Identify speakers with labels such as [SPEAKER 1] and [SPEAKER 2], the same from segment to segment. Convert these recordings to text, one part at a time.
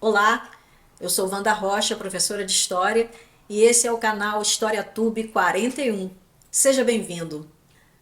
[SPEAKER 1] Olá, eu sou Wanda Rocha, professora de História, e esse é o canal HistóriaTube 41. Seja bem-vindo.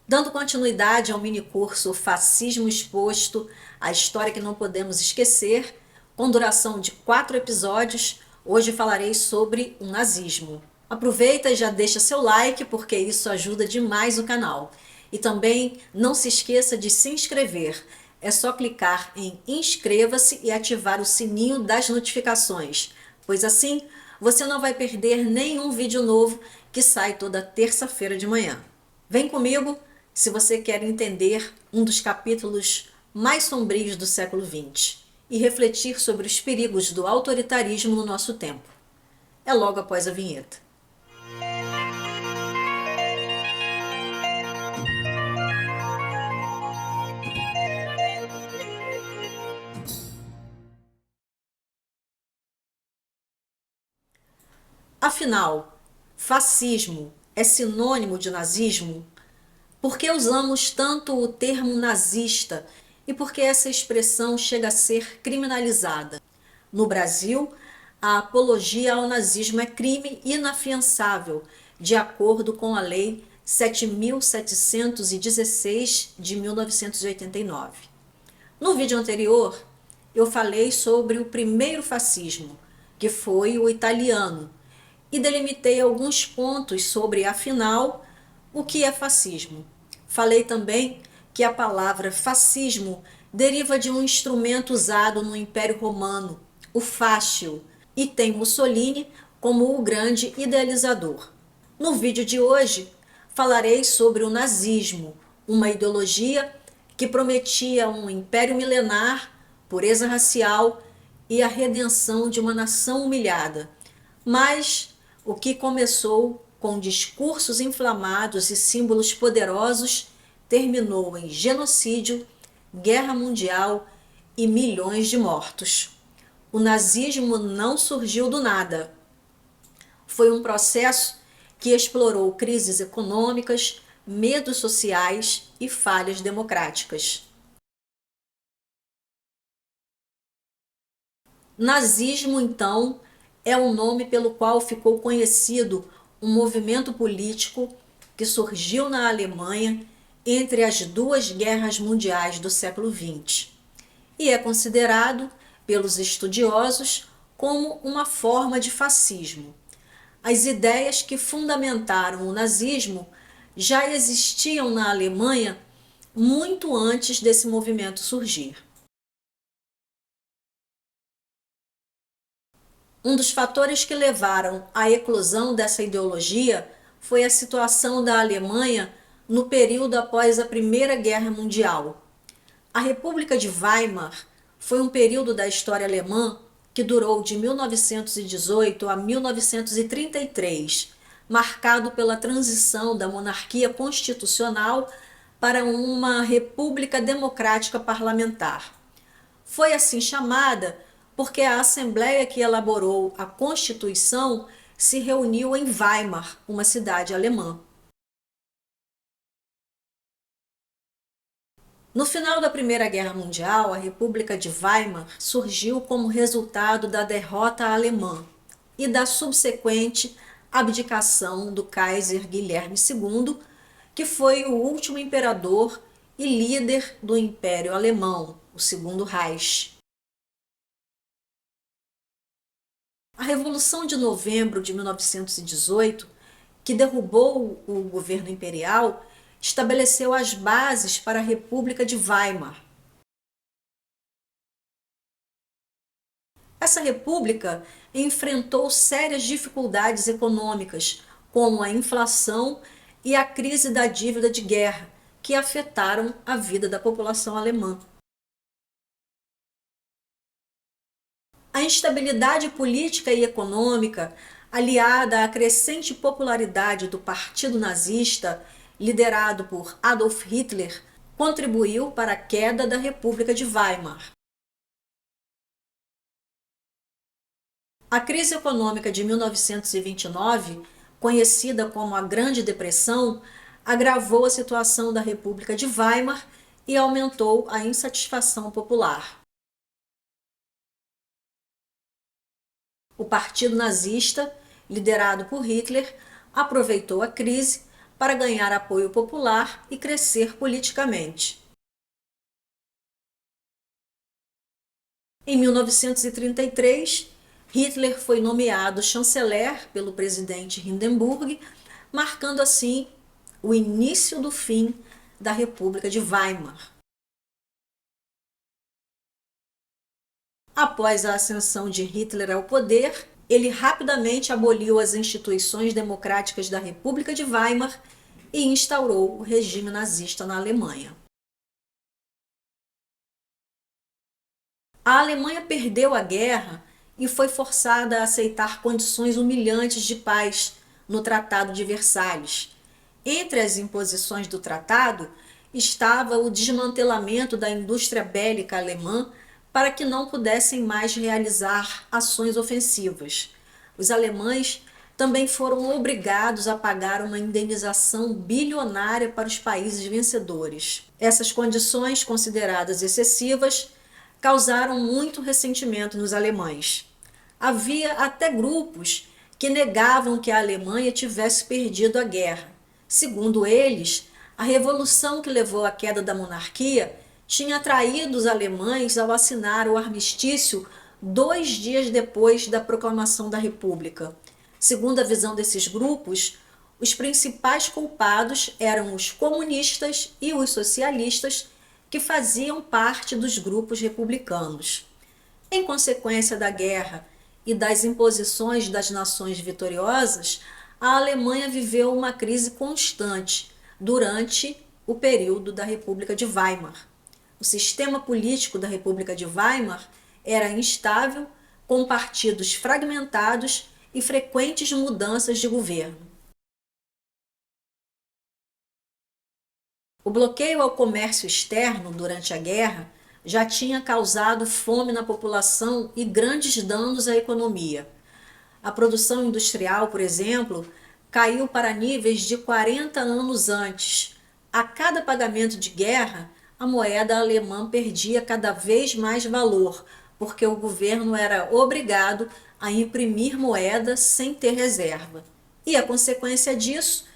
[SPEAKER 1] Dando continuidade ao minicurso Fascismo Exposto, a história que não podemos esquecer, com duração de 4 episódios, hoje falarei sobre o nazismo. Aproveita e já deixa seu like, porque isso ajuda demais o canal. E também não se esqueça de se inscrever. É só clicar em inscreva-se e ativar o sininho das notificações, pois assim você não vai perder nenhum vídeo novo que sai toda terça-feira de manhã. Vem comigo se você quer entender um dos capítulos mais sombrios do século XX e refletir sobre os perigos do autoritarismo no nosso tempo. É logo após a vinheta. Afinal, fascismo é sinônimo de nazismo? Por que usamos tanto o termo nazista e por que essa expressão chega a ser criminalizada? No Brasil, a apologia ao nazismo é crime inafiançável, de acordo com a Lei 7.716 de 1989. No vídeo anterior, eu falei sobre o primeiro fascismo, que foi o italiano, e delimitei alguns pontos sobre, afinal, o que é fascismo. Falei também que a palavra fascismo deriva de um instrumento usado no Império Romano, o fascio, e tem Mussolini como o grande idealizador. No vídeo de hoje, falarei sobre o nazismo, uma ideologia que prometia um império milenar, pureza racial e a redenção de uma nação humilhada. Mas o que começou com discursos inflamados e símbolos poderosos terminou em genocídio, guerra mundial e milhões de mortos. O nazismo não surgiu do nada. Foi um processo que explorou crises econômicas, medos sociais e falhas democráticas. Nazismo, então, é o nome pelo qual ficou conhecido um movimento político que surgiu na Alemanha entre as duas guerras mundiais do século XX e é considerado pelos estudiosos como uma forma de fascismo. As ideias que fundamentaram o nazismo já existiam na Alemanha muito antes desse movimento surgir. Um dos fatores que levaram à eclosão dessa ideologia foi a situação da Alemanha no período após a Primeira Guerra Mundial. A República de Weimar foi um período da história alemã que durou de 1918 a 1933, marcado pela transição da monarquia constitucional para uma república democrática parlamentar. Foi assim chamada porque a Assembleia que elaborou a Constituição se reuniu em Weimar, uma cidade alemã. No final da Primeira Guerra Mundial, a República de Weimar surgiu como resultado da derrota alemã e da subsequente abdicação do Kaiser Guilherme II, que foi o último imperador e líder do Império Alemão, o Segundo Reich. A Revolução de Novembro de 1918, que derrubou o governo imperial, estabeleceu as bases para a República de Weimar. Essa república enfrentou sérias dificuldades econômicas, como a inflação e a crise da dívida de guerra, que afetaram a vida da população alemã. A instabilidade política e econômica, aliada à crescente popularidade do Partido Nazista, liderado por Adolf Hitler, contribuiu para a queda da República de Weimar. A crise econômica de 1929, conhecida como a Grande Depressão, agravou a situação da República de Weimar e aumentou a insatisfação popular. O partido nazista, liderado por Hitler, aproveitou a crise para ganhar apoio popular e crescer politicamente. Em 1933, Hitler foi nomeado chanceler pelo presidente Hindenburg, marcando assim o início do fim da República de Weimar. Após a ascensão de Hitler ao poder, ele rapidamente aboliu as instituições democráticas da República de Weimar e instaurou o regime nazista na Alemanha. A Alemanha perdeu a guerra e foi forçada a aceitar condições humilhantes de paz no Tratado de Versalhes. Entre as imposições do tratado estava o desmantelamento da indústria bélica alemã para que não pudessem mais realizar ações ofensivas. Os alemães também foram obrigados a pagar uma indenização bilionária para os países vencedores. Essas condições, consideradas excessivas, causaram muito ressentimento nos alemães. Havia até grupos que negavam que a Alemanha tivesse perdido a guerra. Segundo eles, a revolução que levou à queda da monarquia tinha atraído os alemães ao assinar o armistício 2 dias depois da proclamação da República. Segundo a visão desses grupos, os principais culpados eram os comunistas e os socialistas, que faziam parte dos grupos republicanos. Em consequência da guerra e das imposições das nações vitoriosas, a Alemanha viveu uma crise constante durante o período da República de Weimar. O sistema político da República de Weimar era instável, com partidos fragmentados e frequentes mudanças de governo. O bloqueio ao comércio externo durante a guerra já tinha causado fome na população e grandes danos à economia. A produção industrial, por exemplo, caiu para níveis de 40 anos antes. A cada pagamento de guerra, a moeda alemã perdia cada vez mais valor, porque o governo era obrigado a imprimir moeda sem ter reserva. E a consequência disso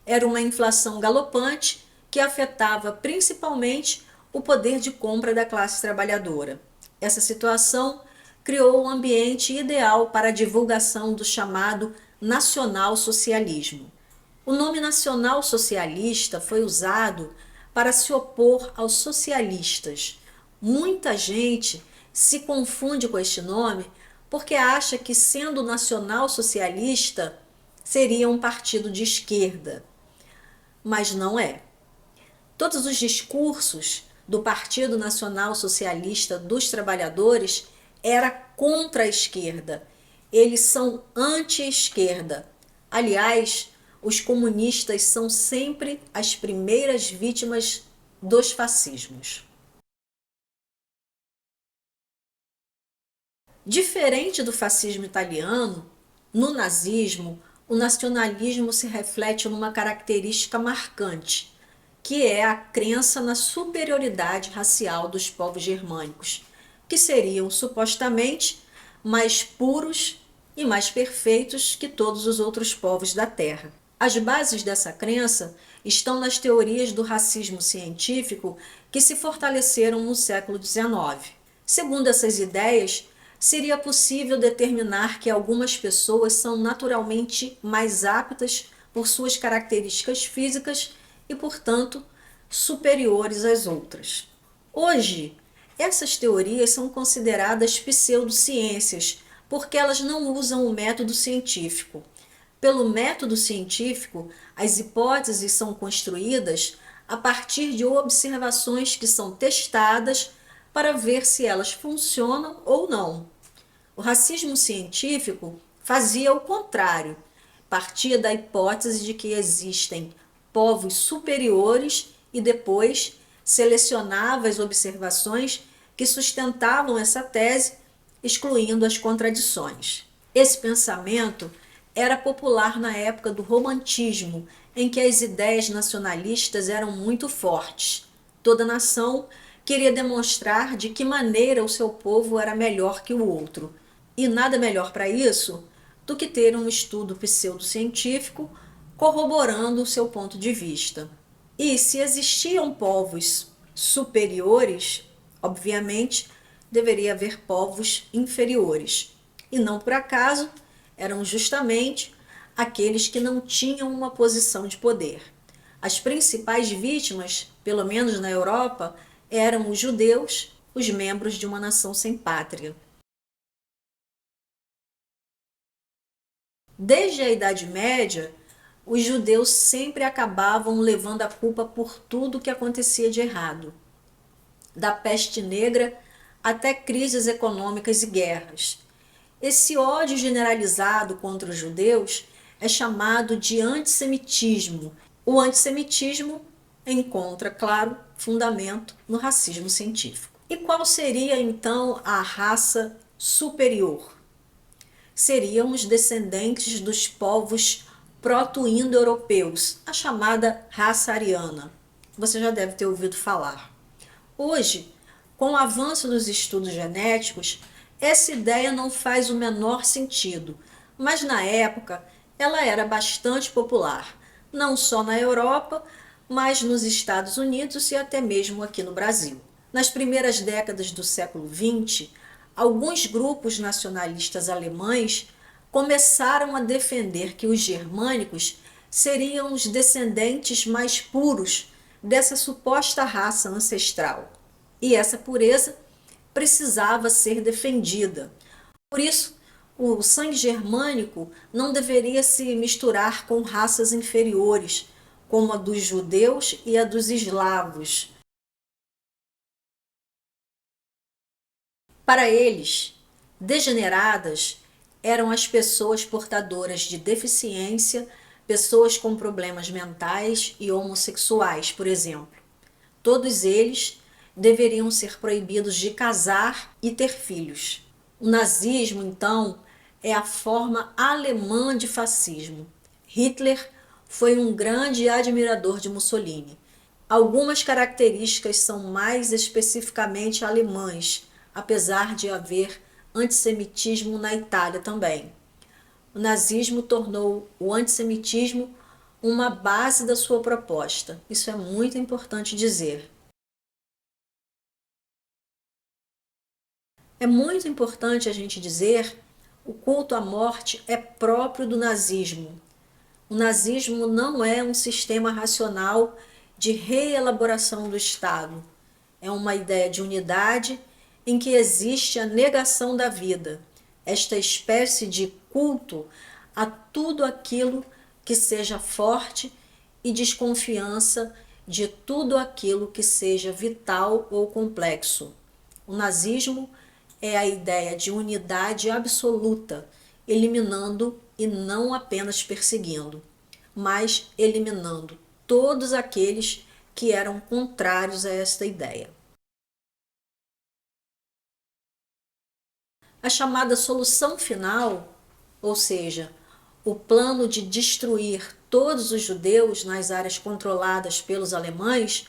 [SPEAKER 1] era uma inflação galopante que afetava principalmente o poder de compra da classe trabalhadora. Essa situação criou um ambiente ideal para a divulgação do chamado nacional-socialismo. O nome nacional-socialista foi usado para se opor aos socialistas. Muita gente se confunde com este nome porque acha que, sendo nacional-socialista, seria um partido de esquerda. Mas não é. Todos os discursos do Partido Nacional Socialista dos Trabalhadores era contra a esquerda. Eles são anti-esquerda. Aliás, os comunistas são sempre as primeiras vítimas dos fascismos. Diferente do fascismo italiano, no nazismo, o nacionalismo se reflete numa característica marcante, que é a crença na superioridade racial dos povos germânicos, que seriam supostamente mais puros e mais perfeitos que todos os outros povos da Terra. As bases dessa crença estão nas teorias do racismo científico que se fortaleceram no século XIX. Segundo essas ideias, seria possível determinar que algumas pessoas são naturalmente mais aptas por suas características físicas e, portanto, superiores às outras. Hoje, essas teorias são consideradas pseudociências, porque elas não usam o método científico. Pelo método científico, as hipóteses são construídas a partir de observações que são testadas para ver se elas funcionam ou não. O racismo científico fazia o contrário, partia da hipótese de que existem povos superiores e depois selecionava as observações que sustentavam essa tese, excluindo as contradições. Esse pensamento era popular na época do romantismo, em que as ideias nacionalistas eram muito fortes. Toda nação queria demonstrar de que maneira o seu povo era melhor que o outro. E nada melhor para isso do que ter um estudo pseudocientífico corroborando o seu ponto de vista. E se existiam povos superiores, obviamente deveria haver povos inferiores. E não por acaso eram justamente aqueles que não tinham uma posição de poder. As principais vítimas, pelo menos na Europa, eram os judeus, os membros de uma nação sem pátria. Desde a Idade Média, os judeus sempre acabavam levando a culpa por tudo que acontecia de errado, da peste negra até crises econômicas e guerras. Esse ódio generalizado contra os judeus é chamado de antissemitismo. O antissemitismo encontra, claro, fundamento no racismo científico. E qual seria então a raça superior? Seriam os descendentes dos povos proto-indo-europeus, a chamada raça ariana. Você já deve ter ouvido falar. Hoje, com o avanço dos estudos genéticos, essa ideia não faz o menor sentido, mas na época ela era bastante popular, não só na Europa, mas nos Estados Unidos e até mesmo aqui no Brasil. Nas primeiras décadas do século XX, alguns grupos nacionalistas alemães começaram a defender que os germânicos seriam os descendentes mais puros dessa suposta raça ancestral. E essa pureza precisava ser defendida. Por isso, o sangue germânico não deveria se misturar com raças inferiores, como a dos judeus e a dos eslavos. Para eles, degeneradas eram as pessoas portadoras de deficiência, pessoas com problemas mentais e homossexuais, por exemplo. Todos eles deveriam ser proibidos de casar e ter filhos. O nazismo, então, é a forma alemã de fascismo. Hitler foi um grande admirador de Mussolini. Algumas características são mais especificamente alemãs, apesar de haver antissemitismo na Itália também. O nazismo tornou o antissemitismo uma base da sua proposta. Isso é muito importante dizer. É muito importante a gente dizer, o culto à morte é próprio do nazismo. O nazismo não é um sistema racional de reelaboração do Estado. É uma ideia de unidade em que existe a negação da vida, esta espécie de culto a tudo aquilo que seja forte e desconfiança de tudo aquilo que seja vital ou complexo. O nazismo é a ideia de unidade absoluta, eliminando e não apenas perseguindo, mas eliminando todos aqueles que eram contrários a esta ideia. A chamada solução final, ou seja, o plano de destruir todos os judeus nas áreas controladas pelos alemães,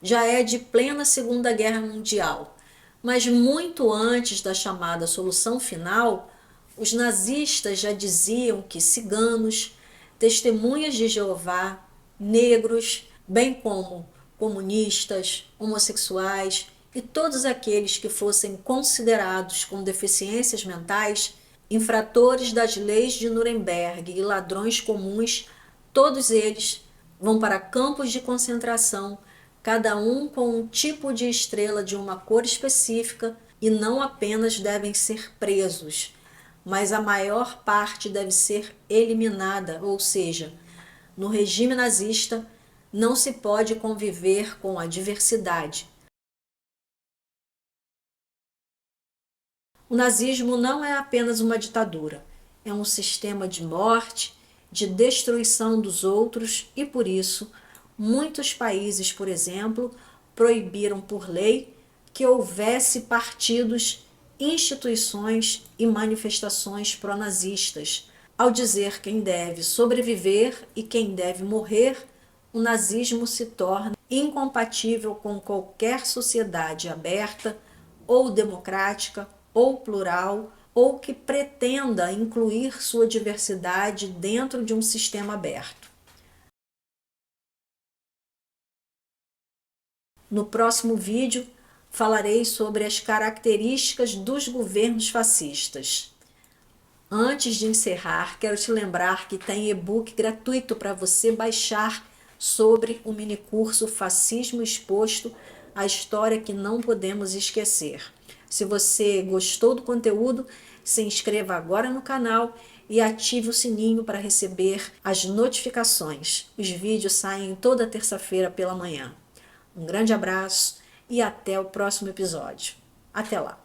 [SPEAKER 1] já é de plena Segunda Guerra Mundial. Mas muito antes da chamada solução final, os nazistas já diziam que ciganos, testemunhas de Jeová, negros, bem como comunistas, homossexuais e todos aqueles que fossem considerados com deficiências mentais, infratores das leis de Nuremberg e ladrões comuns, todos eles vão para campos de concentração, cada um com um tipo de estrela de uma cor específica, e não apenas devem ser presos, mas a maior parte deve ser eliminada, ou seja, no regime nazista não se pode conviver com a diversidade. O nazismo não é apenas uma ditadura, é um sistema de morte, de destruição dos outros e, por isso, muitos países, por exemplo, proibiram por lei que houvesse partidos, instituições e manifestações pró-nazistas. Ao dizer quem deve sobreviver e quem deve morrer, o nazismo se torna incompatível com qualquer sociedade aberta ou democrática ou plural ou que pretenda incluir sua diversidade dentro de um sistema aberto. No próximo vídeo, falarei sobre as características dos governos fascistas. Antes de encerrar, quero te lembrar que tem e-book gratuito para você baixar sobre o minicurso Fascismo Exposto, a história que não podemos esquecer. Se você gostou do conteúdo, se inscreva agora no canal e ative o sininho para receber as notificações. Os vídeos saem toda terça-feira pela manhã. Um grande abraço e até o próximo episódio. Até lá!